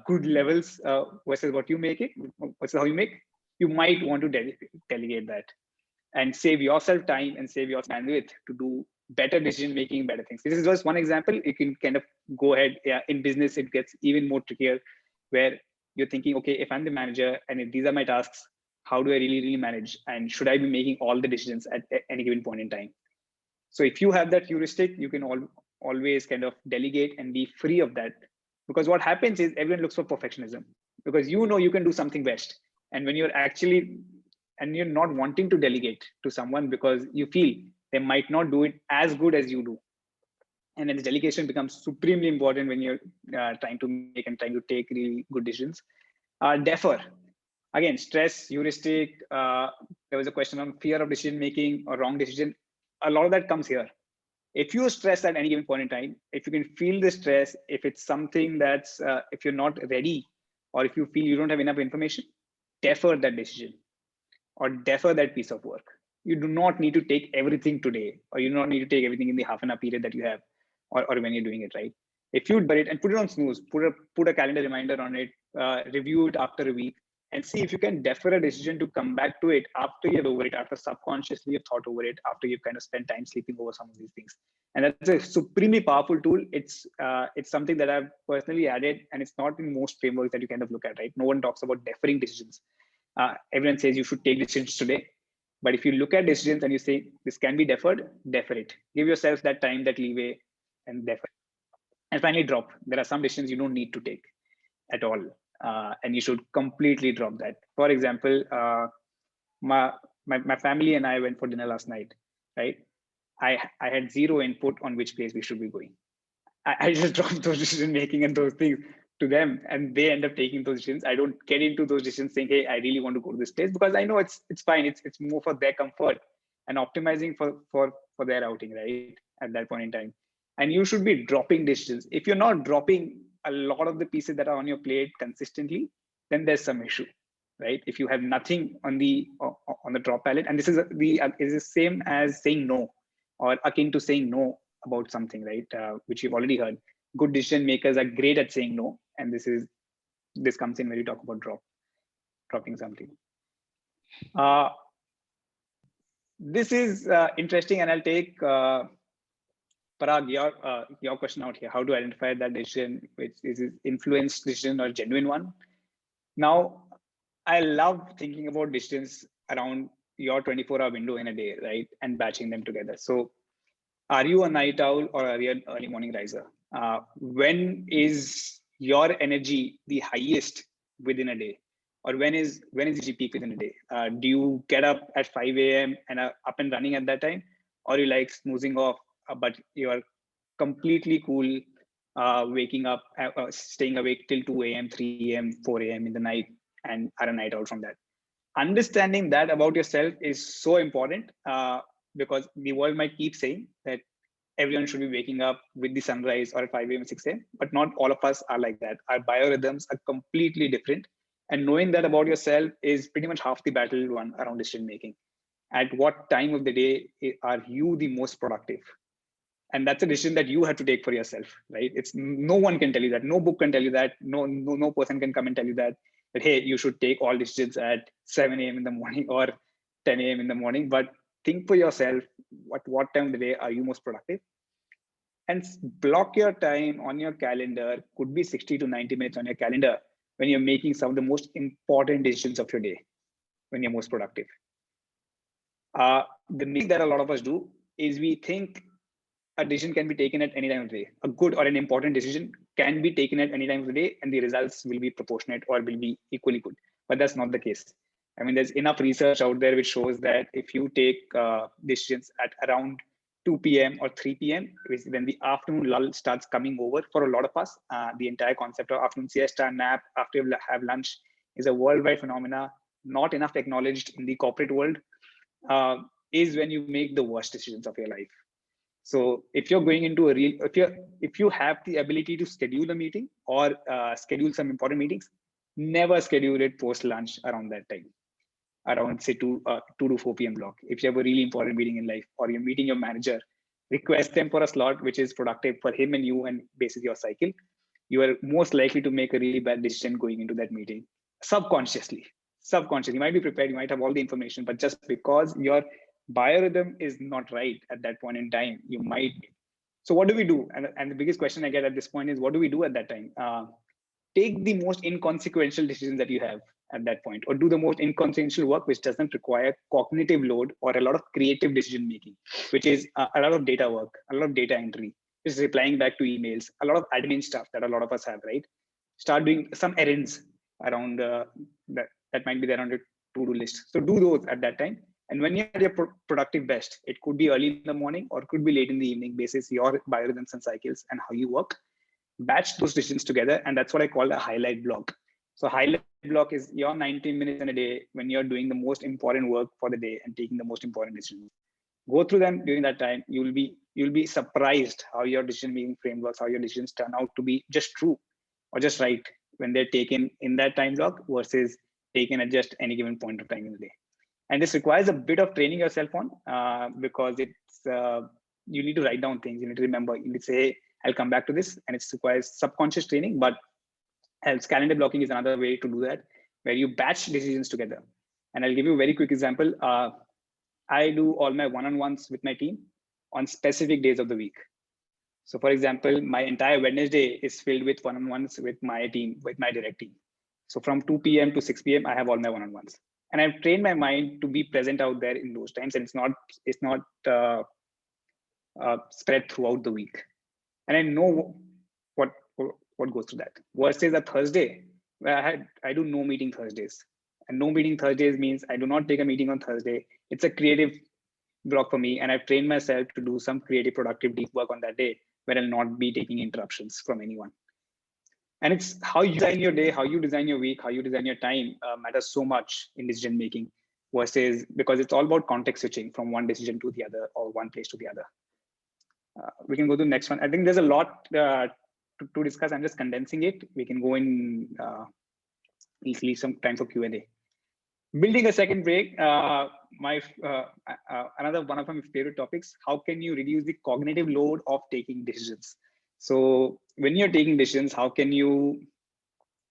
good levels versus what you make it, versus how you make, you might want to delegate that and save yourself time and save your bandwidth to do better decision making, better things. This is just one example. You can kind of go ahead. Yeah, in business, it gets even more trickier, where you're thinking, okay, if I'm the manager and if these are my tasks, how do I really manage? And should I be making all the decisions at any given point in time? So if you have that heuristic, you can always kind of delegate and be free of that. Because what happens is everyone looks for perfectionism because you know you can do something best. And when you're actually, and you're not wanting to delegate to someone because you feel they might not do it as good as you do. And then the delegation becomes supremely important when you're trying to make and trying to take really good decisions. Defer. Again, stress, heuristic. There was a question on fear of decision making or wrong decision. A lot of that comes here. If you stress at any given point in time, if you can feel the stress, if it's something that's, if you're not ready, or if you feel you don't have enough information, defer that decision or defer that piece of work. You do not need to take everything today, or you do not need to take everything in the half an hour period that you have, or when you're doing it, right? If you defer it and put it on snooze, put a calendar reminder on it, review it after a week, and see if you can defer a decision to come back to it after you're over it, after subconsciously you've thought over it, after you've kind of spent time sleeping over some of these things. And that's a supremely powerful tool. It's something that I've personally added, and it's not in most frameworks that you kind of look at, right? No one talks about deferring decisions. Everyone says you should take decisions today. But if you look at decisions and you say this can be deferred, defer it. Give yourself that time, that leeway, and defer. And finally, drop. There are some decisions you don't need to take at all. And you should completely drop that. For example, my family and I went for dinner last night, right? I had zero input on which place we should be going. I just dropped those decision making and those things to them, and they end up taking those decisions. I don't get into those decisions saying, "Hey, I really want to go to this place," because I know it's fine. It's more for their comfort and optimizing for their outing, right? At that point in time, and you should be dropping decisions. If you're not dropping a lot of the pieces that are on your plate consistently, then there's some issue, right? If you have nothing on the drop palette, and this is the same as saying no, or akin to saying no about something, right? Which you've already heard. Good decision makers are great at saying no, and this comes in when you talk about dropping something. This is interesting, and I'll take Parag, your question out here. How to identify that decision, which is influenced decision or genuine one? Now, I love thinking about decisions around your 24-hour window in a day, right? And batching them together. So are you a night owl or are you an early morning riser? When is your energy the highest within a day? or when is the peak within a day? Do you get up at 5 a.m. and are up and running at that time, or you like snoozing off, but you are completely cool, waking up, staying awake till 2 a.m., 3 a.m., 4 a.m. in the night, and are a night out from that? Understanding that about yourself is so important, because the world might keep saying that everyone should be waking up with the sunrise or at 5 a.m. 6 a.m. But not all of us are like that. Our biorhythms are completely different. And knowing that about yourself is pretty much half the battle one around decision making. At what time of the day are you the most productive? And that's a decision that you have to take for yourself, right? It's no one can tell you that. No book can tell you that. No person can come and tell you that hey, you should take all decisions at 7 a.m. in the morning or 10 a.m. in the morning. But think for yourself, what time of the day are you most productive? And block your time on your calendar, could be 60 to 90 minutes on your calendar, when you're making some of the most important decisions of your day, when you're most productive. The mistake that a lot of us do is we think a decision can be taken at any time of the day. A good or an important decision can be taken at any time of the day, and the results will be proportionate or will be equally good. But that's not the case. I mean, there's enough research out there which shows that if you take decisions at around 2 p.m. or 3 p.m., when the afternoon lull starts coming over for a lot of us, the entire concept of afternoon siesta, nap after you have lunch is a worldwide phenomena, not enough acknowledged in the corporate world, is when you make the worst decisions of your life. So if you're going into if you have the ability to schedule a meeting or schedule some important meetings, never schedule it post lunch around that time, around say 2 to 4 p.m. block. If you have a really important meeting in life, or you're meeting your manager, request them for a slot which is productive for him and you and basis your cycle. You are most likely to make a really bad decision going into that meeting subconsciously. You might be prepared, you might have all the information, but just because your biorhythm is not right at that point in time, you might. So what do we do? And the biggest question I get at this point is, what do we do at that time? Take the most inconsequential decisions that you have at that point, or do the most inconsequential work which doesn't require cognitive load or a lot of creative decision making, which is a lot of data work, a lot of data entry, just replying back to emails, a lot of admin stuff that a lot of us have, right? Start doing some errands around that might be there on your to-do list. So do those at that time. And when you're at your productive best, it could be early in the morning or it could be late in the evening, basis your biorhythms and cycles and how you work. Batch those decisions together, and that's what I call a highlight block. So highlight block is your 90 minutes in a day when you're doing the most important work for the day and taking the most important decisions. Go through them during that time. You'll be surprised how your decision making frameworks, how your decisions turn out to be just true or just right when they're taken in that time block versus taken at just any given point of time in the day. And this requires a bit of training yourself on, because it's you need to write down things. You need to remember. You need to say, I'll come back to this, and it requires subconscious training. But else, calendar blocking is another way to do that, where you batch decisions together. And I'll give you a very quick example. I do all my one-on-ones with my team on specific days of the week. So for example, my entire Wednesday is filled with one-on-ones with my team, with my direct team. So from 2 p.m. to 6 p.m., I have all my one-on-ones. And I've trained my mind to be present out there in those times, and it's not spread throughout the week. And I know what goes through that. Versus a Thursday, where I do no meeting Thursdays, and no meeting Thursdays means I do not take a meeting on Thursday. It's a creative block for me, and I've trained myself to do some creative, productive, deep work on that day, where I'll not be taking interruptions from anyone. And it's how you design your day, how you design your week, how you design your time matters so much in decision making, versus because it's all about context switching from one decision to the other or one place to the other. We can go to the next one. I think there's a lot to discuss. I'm just condensing it. We can go in, we'll leave some time for Q&A. Building a second break, another one of my favorite topics, how can you reduce the cognitive load of taking decisions? So when you're taking decisions, how can you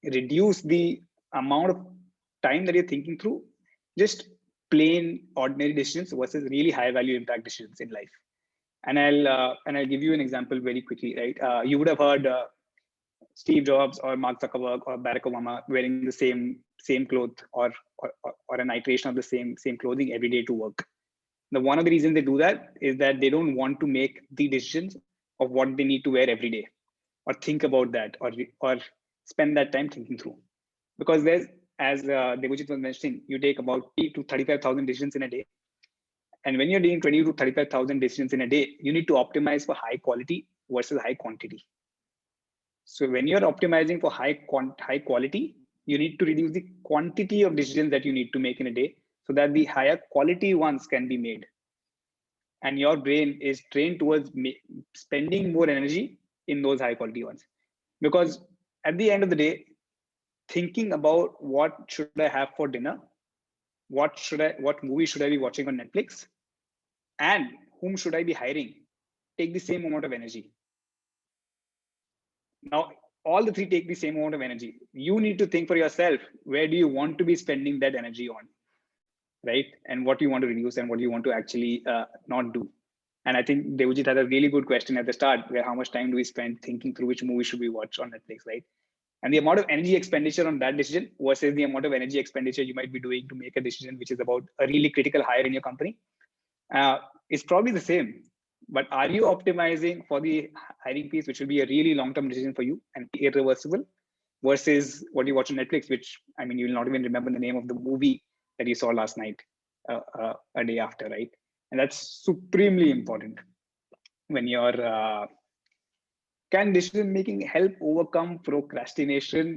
reduce the amount of time that you're thinking through just plain ordinary decisions versus really high value impact decisions in life? And I'll give you an example very quickly, right? You would have heard Steve Jobs or Mark Zuckerberg or Barack Obama wearing the same clothes or an iteration of the same clothing every day to work. Now, one of the reasons they do that is that they don't want to make the decisions of what they need to wear every day, or think about that, or spend that time thinking through. Because as Debojit was mentioning, you take about 20 to 35,000 decisions in a day. And when you're doing 20 to 35,000 decisions in a day, you need to optimize for high quality versus high quantity. So when you're optimizing for high quality, you need to reduce the quantity of decisions that you need to make in a day so that the higher quality ones can be made. And your brain is trained towards spending more energy in those high quality ones. Because at the end of the day, thinking about what should I have for dinner, what movie should I be watching on Netflix, and whom should I be hiring, take the same amount of energy. Now, all the three take the same amount of energy. You need to think for yourself, where do you want to be spending that energy on, right? And what you want to reduce and what you want to actually not do. And I think Devjit had a really good question at the start, where how much time do we spend thinking through which movie should we watch on Netflix, right? And the amount of energy expenditure on that decision versus the amount of energy expenditure you might be doing to make a decision which is about a really critical hire in your company uh, is probably the same. But are you optimizing for the hiring piece, which will be a really long-term decision for you and irreversible, versus what you watch on Netflix, which I mean, you will not even remember the name of the movie that you saw last night, a day after, right? And that's supremely important when you're. Can decision making help overcome procrastination?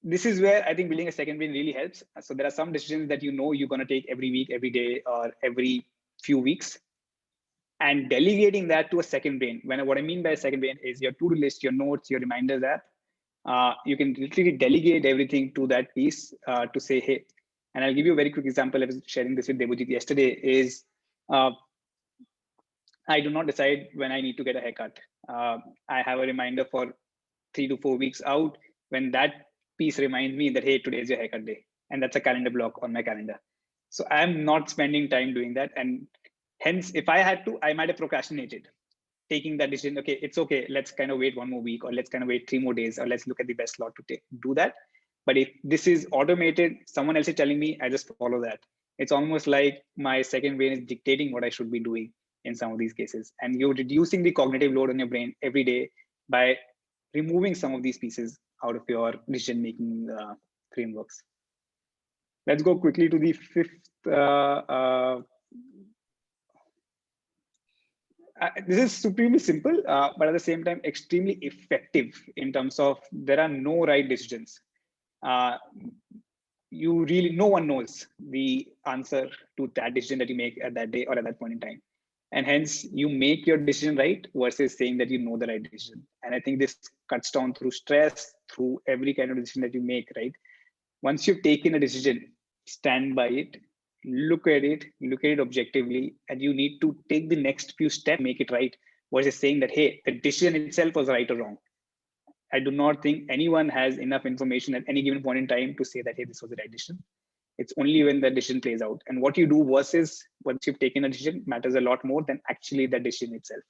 This is where I think building a second brain really helps. So there are some decisions that you know you're going to take every week, every day, or every few weeks, and delegating that to a second brain. What I mean by a second brain is your to-do list, your notes, your reminders app. You can literally delegate everything to that piece to say, hey, and I'll give you a very quick example. I was sharing this with Debojit yesterday. Is uh, I do not decide when I need to get a haircut. I have a reminder for 3 to 4 weeks out when that piece reminds me that, hey, today is your haircut day. And that's a calendar block on my calendar. So I'm not spending time doing that. And hence, if I had to, I might have procrastinated taking that decision. Okay, it's okay. Let's kind of wait one more week, or let's kind of wait 3 more days, or let's look at the best slot to do that. But if this is automated, someone else is telling me, I just follow that. It's almost like my second brain is dictating what I should be doing in some of these cases. And you're reducing the cognitive load on your brain every day by removing some of these pieces out of your decision making frameworks. Let's go quickly to the fifth. This is supremely simple, but at the same time, extremely effective in terms of there are no right decisions. Uh, no one knows the answer to that decision that you make at that day or at that point in time. And hence you make your decision right versus saying that you know the right decision. And I think this cuts down through stress, through every kind of decision that you make, right? Once you've taken a decision, stand by it, look at it objectively, and you need to take the next few steps, make it right, versus saying that, hey, the decision itself was right or wrong. I do not think anyone has enough information at any given point in time to say that, hey, this was the right decision. It's only when the decision plays out. And what you do versus once you've taken a decision matters a lot more than actually the decision itself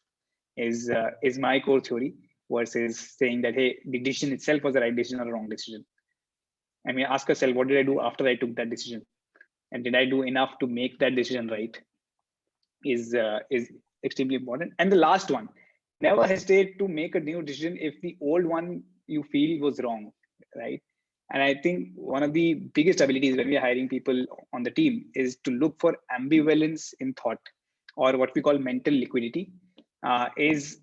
is my core theory, versus saying that, hey, the decision itself was the right decision or the wrong decision. I mean, ask yourself, what did I do after I took that decision? And did I do enough to make that decision right? Is extremely important. And the last one, never hesitate to make a new decision if the old one you feel was wrong, right? And I think one of the biggest abilities when we are hiring people on the team is to look for ambivalence in thought, or what we call mental liquidity. Is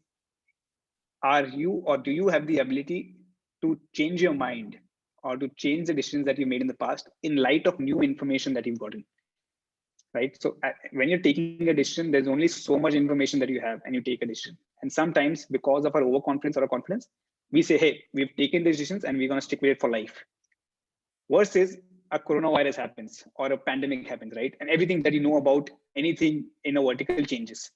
are you or do you have the ability to change your mind or to change the decisions that you made in the past in light of new information that you've gotten? Right. So when you're taking a decision, there's only so much information that you have and you take a decision. And sometimes because of our overconfidence or our confidence, we say, hey, we've taken decisions and we're going to stick with it for life. Versus a coronavirus happens or a pandemic happens, right? And everything that you know about anything in a vertical changes.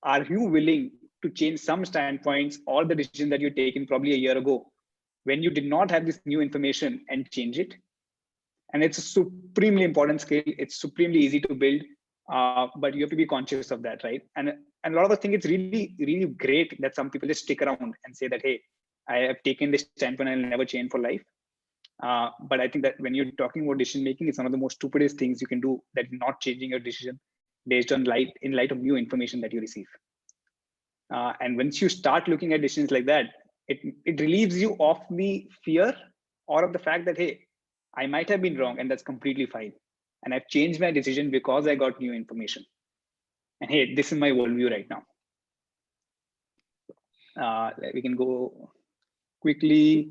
Are you willing to change some standpoints or the decision that you taken probably a year ago when you did not have this new information and change it? And it's a supremely important skill. It's supremely easy to build, but you have to be conscious of that, right? And a lot of us think it's really great that some people just stick around and say that, hey, I have taken this standpoint and I'll never change for life. But I think that when you're talking about decision making, it's one of the most stupidest things you can do, that not changing your decision based on in light of new information that you receive. And once you start looking at decisions like that, it relieves you of the fear or of the fact that, hey, I might have been wrong and that's completely fine. And I've changed my decision because I got new information. And hey, this is my worldview right now. We can go quickly.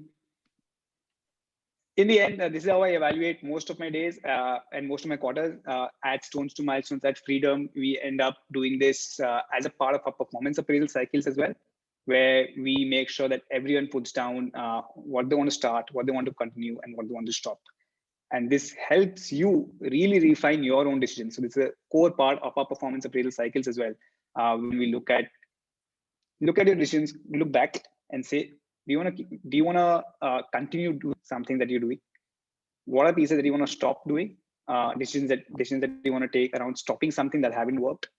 In the end, this is how I evaluate most of my days and most of my quarters. At Stones to Milestones, at Freedom, we end up doing this as a part of our performance appraisal cycles as well, where we make sure that everyone puts down what they want to start, what they want to continue, and what they want to stop. And this helps you really refine your own decisions. So this is a core part of our performance appraisal cycles as well. When we look at your decisions, look back and say, do you want to continue doing something that you're doing? What are pieces that you want to stop doing? Decisions that you want to take around stopping something that haven't worked,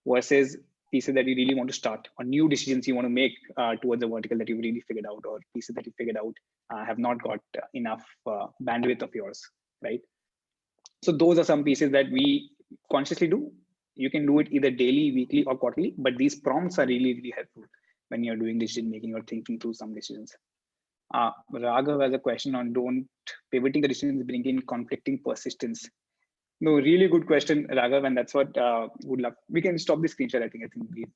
versus pieces that you really want to start, or new decisions you want to make towards a vertical that you've really figured out, or pieces that you figured out have not got enough bandwidth of yours, right? So those are some pieces that we consciously do. You can do it either daily, weekly, or quarterly, but these prompts are really, really helpful when you're doing decision making or thinking through some decisions. Raghav has a question on don't pivoting the decisions bring in conflicting persistence. No, really good question, Raghav, and that's what would love. We can stop the screen share. I think we've.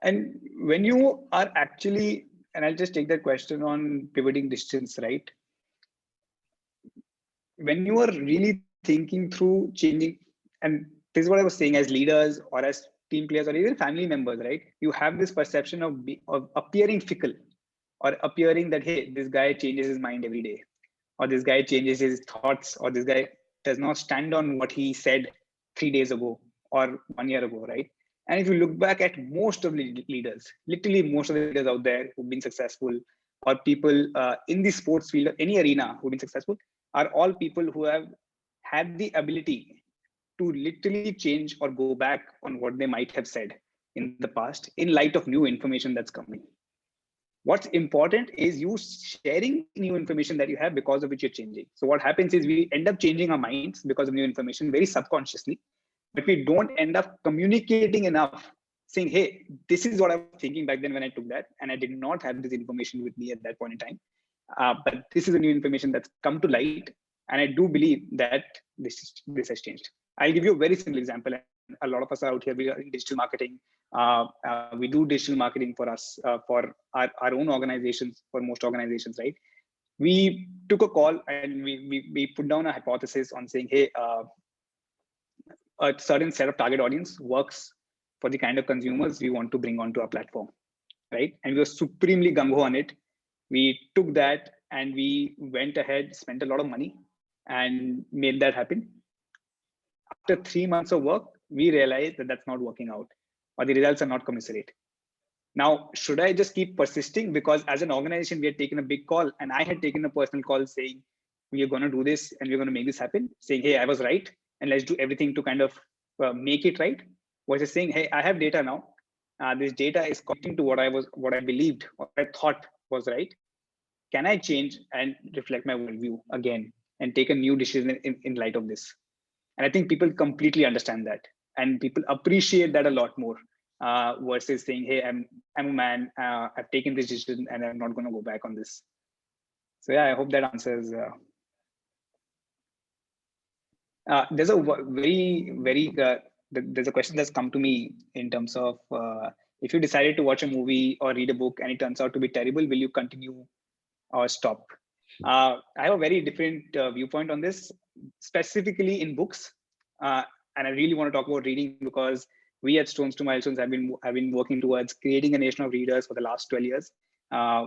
And when you are actually, and I'll just take that question on pivoting decisions, right? When you are really thinking through changing, and this is what I was saying, as leaders or as team players or even family members, right? You have this perception of appearing fickle, or appearing that, hey, this guy changes his mind every day, or this guy changes his thoughts, or this guy does not stand on what he said 3 days ago or 1 year ago, right? And if you look back at most of the leaders, literally most of the leaders out there who've been successful, or people in the sports field or any arena who've been successful, are all people who have had the ability to literally change or go back on what they might have said in the past in light of new information that's coming. What's important is you sharing new information that you have because of which you're changing. So what happens is we end up changing our minds because of new information very subconsciously, but we don't end up communicating enough, saying, hey, this is what I was thinking back then when I took that, and I did not have this information with me at that point in time. But this is a new information that's come to light, and I do believe that this has changed. I'll give you a very simple example. A lot of us are out here, we are in digital marketing. We do digital marketing for us, for our own organizations, for most organizations, right? We took a call and we put down a hypothesis on saying, hey, a certain set of target audience works for the kind of consumers we want to bring onto our platform, right? And we were supremely gung-ho on it. We took that and we went ahead, spent a lot of money and made that happen. After 3 months of work, we realized that that's not working out, or the results are not commensurate. Now, should I just keep persisting? Because as an organization, we had taken a big call, and I had taken a personal call saying, we are going to do this and we're going to make this happen, saying, hey, I was right, and let's do everything to kind of make it right. Versus saying, hey, I have data now. This data is connecting to what I believed, what I thought was right. Can I change and reflect my worldview again and take a new decision in light of this? And I think people completely understand that, and people appreciate that a lot more versus saying, hey, I'm a man, I've taken this decision and I'm not going to go back on this. So yeah, I hope that answers. There's a there's a question that's come to me in terms of if you decided to watch a movie or read a book and it turns out to be terrible, will you continue or stop? I have a very different viewpoint on this, specifically in books. And I really want to talk about reading, because we at Stones to Milestones have been working towards creating a nation of readers for the last 12 years.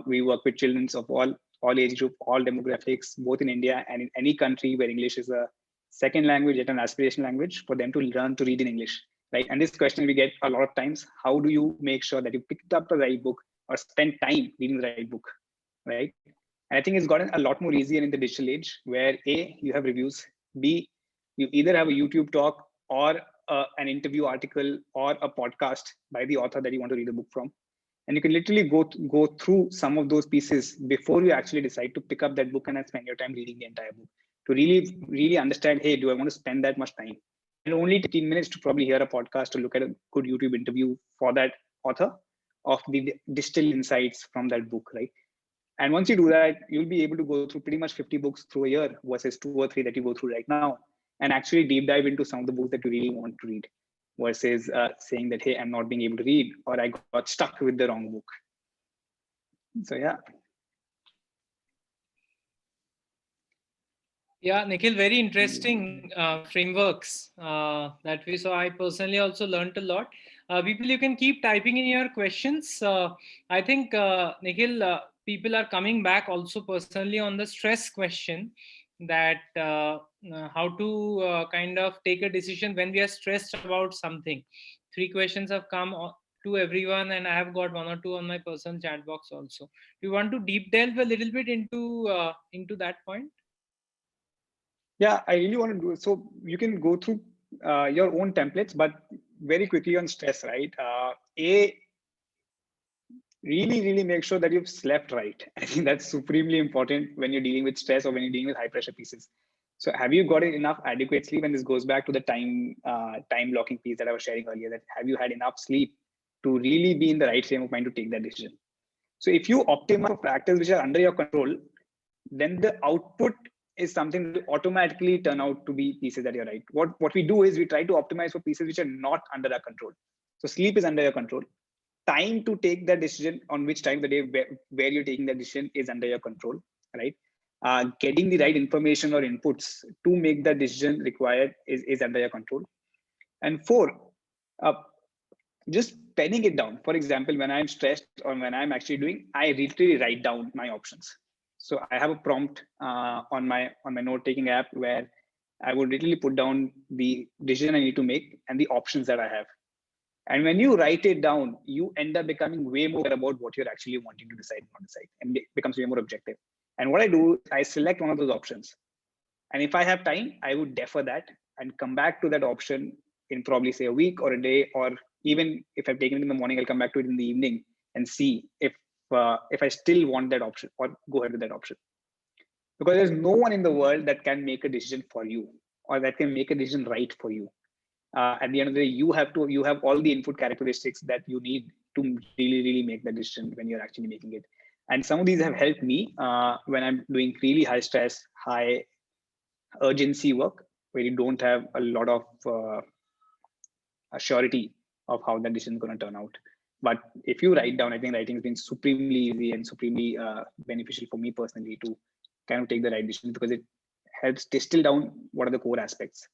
We work with children of all age group, all demographics, both in India and in any country where English is a second language, yet an aspiration language, for them to learn to read in English, right? And this question we get a lot of times: how do you make sure that you picked up the right book or spend time reading the right book, right? And I think it's gotten a lot more easier in the digital age, where A, you have reviews, B, you either have a YouTube talk or an interview article or a podcast by the author that you want to read a book from. And you can literally go through some of those pieces before you actually decide to pick up that book and spend your time reading the entire book, to really understand, hey, do I want to spend that much time? And only 15 minutes to probably hear a podcast or look at a good YouTube interview for that author? of the distilled insights from that book, right? And once you do that, you'll be able to go through pretty much 50 books through a year versus 2 or 3 that you go through right now, and actually deep dive into some of the books that you really want to read versus saying that, hey, I'm not being able to read, or I got stuck with the wrong book. So yeah. Yeah, Nikhil, very interesting frameworks that we saw. I personally also learned a lot. People, you can keep typing in your questions. I think, Nikhil, people are coming back also personally on the stress question, that how to kind of take a decision when we are stressed about something. 3 questions have come to everyone, and I have got 1 or 2 on my personal chat box also. Do you want to deep delve a little bit into that point? Yeah, I really want to do it. So you can go through your own templates, but very quickly on stress, right? Really make sure that you've slept right. I think that's supremely important when you're dealing with stress or when you're dealing with high pressure pieces. So have you got enough adequate sleep? And this goes back to the time blocking piece that I was sharing earlier, that have you had enough sleep to really be in the right frame of mind to take that decision? So if you optimize for factors which are under your control, then the output is something that will automatically turn out to be pieces that you're right. What we do is we try to optimize for pieces which are not under our control. So sleep is under your control. Time to take that decision, on which time the day where you're taking that decision, is under your control, right? Getting the right information or inputs to make that decision required is under your control. And 4, uh, just penning it down. For example, when I'm stressed or when I'm actually doing, I literally write down my options. So I have a prompt on my note taking app where I would literally put down the decision I need to make and the options that I have. And when you write it down, you end up becoming way more about what you're actually wanting to decide, not decide, and it becomes way more objective. And what I do, I select one of those options. And if I have time, I would defer that and come back to that option in probably say a week or a day, or even if I've taken it in the morning, I'll come back to it in the evening and see if I still want that option or go ahead with that option. Because there's no one in the world that can make a decision for you or that can make a decision right for you. At the end of the day, you have all the input characteristics that you need to really make the decision when you're actually making it. And some of these have helped me when I'm doing really high stress, high urgency work, where you don't have a lot of surety of how that decision is going to turn out. But if you write down, I think writing has been supremely easy and supremely beneficial for me personally to kind of take the right decision, because it helps distill down what are the core aspects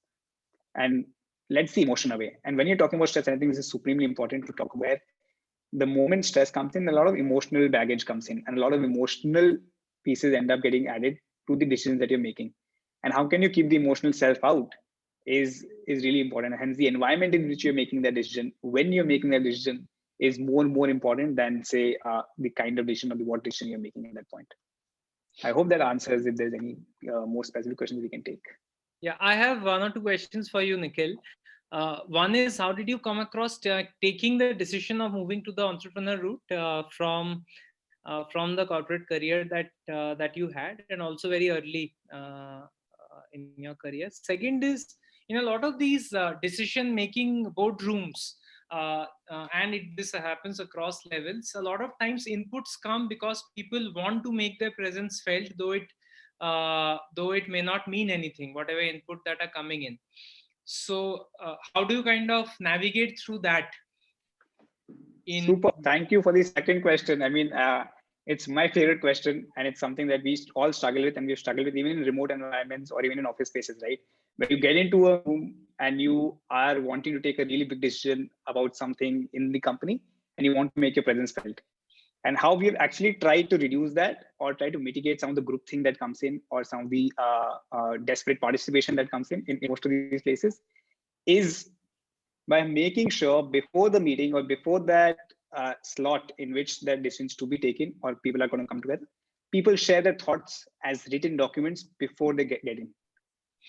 and lets the emotion away. And when you're talking about stress, I think this is supremely important to talk about. The moment stress comes in, a lot of emotional baggage comes in, and a lot of emotional pieces end up getting added to the decisions that you're making. And how can you keep the emotional self out is really important. Hence, the environment in which you're making that decision, when you're making that decision, is more and more important than say the kind of decision or the what decision you're making at that point. I hope that answers. If there's any more specific questions we can take. Yeah, I have 1 or 2 questions for you, Nikhil. One is, how did you come across taking the decision of moving to the entrepreneur route from the corporate career that you had, and also very early in your career? Second is, in a lot of these decision-making boardrooms, this happens across levels. A lot of times, inputs come because people want to make their presence felt, though it may not mean anything, whatever input that are coming in. So how do you kind of navigate through that? Super. Thank you for the second question. I mean, it's my favorite question, and it's something that we all struggle with, and we've struggled with even in remote environments or even in office spaces, right? When you get into a room and you are wanting to take a really big decision about something in the company, and you want to make your presence felt. And how we've actually tried to reduce that or try to mitigate some of the group thing that comes in, or some of the desperate participation that comes in most of these places, is by making sure before the meeting or before that slot in which that decisions to be taken or people are going to come together, people share their thoughts as written documents before they get in.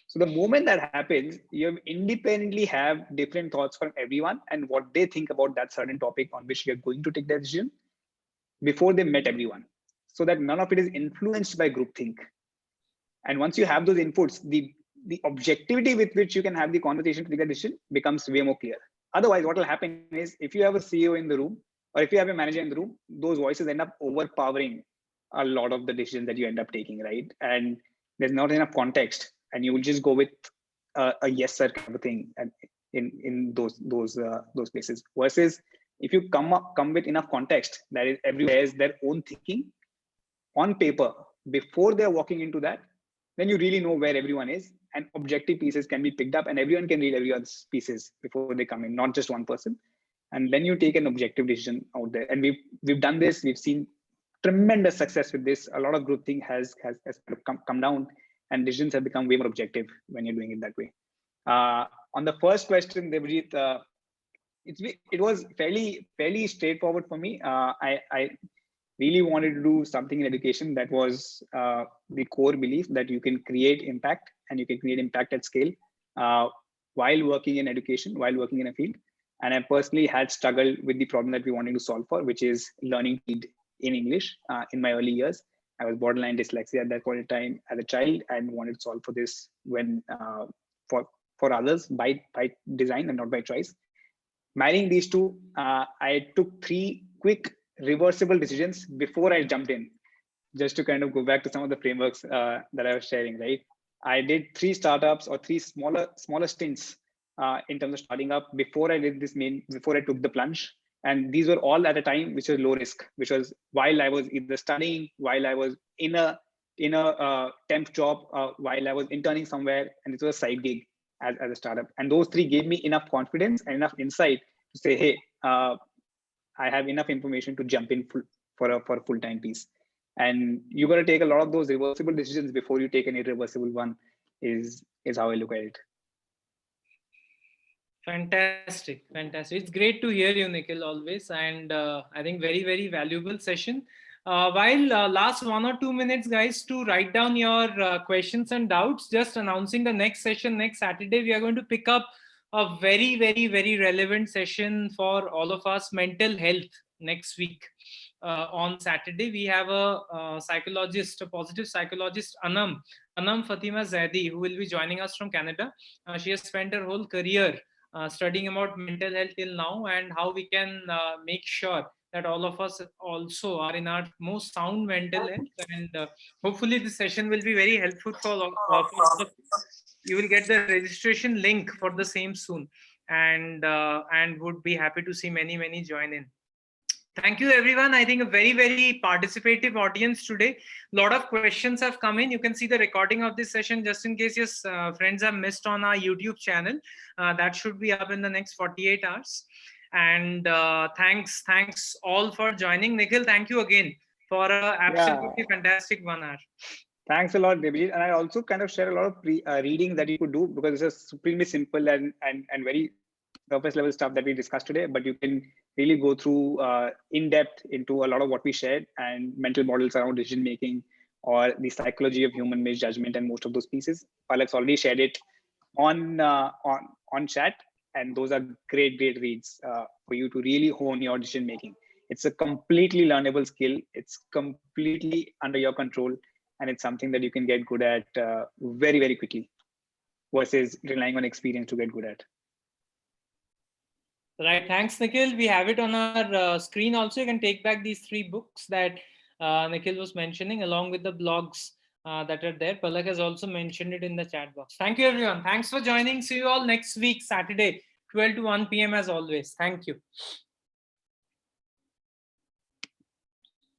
So the moment that happens, you independently have different thoughts from everyone and what they think about that certain topic on which you're going to take the decision before they met everyone, so that none of it is influenced by groupthink. And once you have those inputs, the objectivity with which you can have the conversation to take a decision becomes way more clear. Otherwise, what will happen is, if you have a CEO in the room or if you have a manager in the room, those voices end up overpowering a lot of the decisions that you end up taking, right? And there's not enough context, and you will just go with a yes sir kind of a thing, and in those places. Versus if you come with enough context, that is everyone has their own thinking on paper before they're walking into that, then you really know where everyone is, and objective pieces can be picked up, and everyone can read everyone's pieces before they come in, not just one person. And then you take an objective decision out there. And we've done this. We've seen tremendous success with this. A lot of groupthink has come down, and decisions have become way more objective when you're doing it that way. On the first question, Debojit, it was fairly straightforward for me. I really wanted to do something in education that was the core belief that you can create impact, and you can create impact at scale uh, while working in education, while working in a field. And I personally had struggled with the problem that we wanted to solve for, which is learning to read in English. In my early years, I was borderline dyslexia at that point in time as a child, and wanted to solve for this when for others by design and not by choice. Marrying these two, I took 3 quick reversible decisions before I jumped in, just to kind of go back to some of the frameworks that I was sharing, right? I did 3 startups or 3 smaller stints in terms of starting up before I did before I took the plunge. And these were all at a time which was low risk, which was while I was either studying, while I was in a temp job, while I was interning somewhere, and it was a side gig as a startup. And those 3 gave me enough confidence and enough insight to say, hey, I have enough information to jump in for a full-time piece. And you got to take a lot of those reversible decisions before you take an irreversible one, is how I look at it. Fantastic. It's great to hear you, Nikhil, always. And I think very valuable session. While last 1 or 2 minutes, guys, to write down your questions and doubts, just announcing the next session next Saturday. We are going to pick up a very relevant session for all of us, mental health, next week. On Saturday, we have a psychologist, a positive psychologist, Anam Fatima Zaidi, who will be joining us from Canada. She has spent her whole career studying about mental health till now, and how we can make sure that all of us also are in our most sound mental health. And hopefully this session will be very helpful for all of you. You will get the registration link for the same soon, and would be happy to see many join in. Thank you, everyone. I think a very participative audience today. A lot of questions have come in. You can see the recording of this session, just in case your friends have missed, on our YouTube channel. That should be up in the next 48 hours. And thanks all for joining. Nikhil, thank you again for an absolutely fantastic 1 hour. Thanks a lot, Debojit. And I also kind of share a lot of reading that you could do, because it's a supremely simple and very surface level stuff that we discussed today, but you can really go through in depth into a lot of what we shared, and mental models around decision making, or the psychology of human misjudgment, and most of those pieces. Palak's already shared it on chat, and those are great reads for you to really hone your decision making. It's a completely learnable skill. It's completely under your control, and it's something that you can get good at very quickly, versus relying on experience to get good at. Right. Thanks, Nikhil. We have it on our screen also. You can take back these 3 books that Nikhil was mentioning, along with the blogs that are there. Palak has also mentioned it in the chat box. Thank you, everyone. Thanks for joining. See you all next week, Saturday, 12 to 1 p.m. as always. Thank you.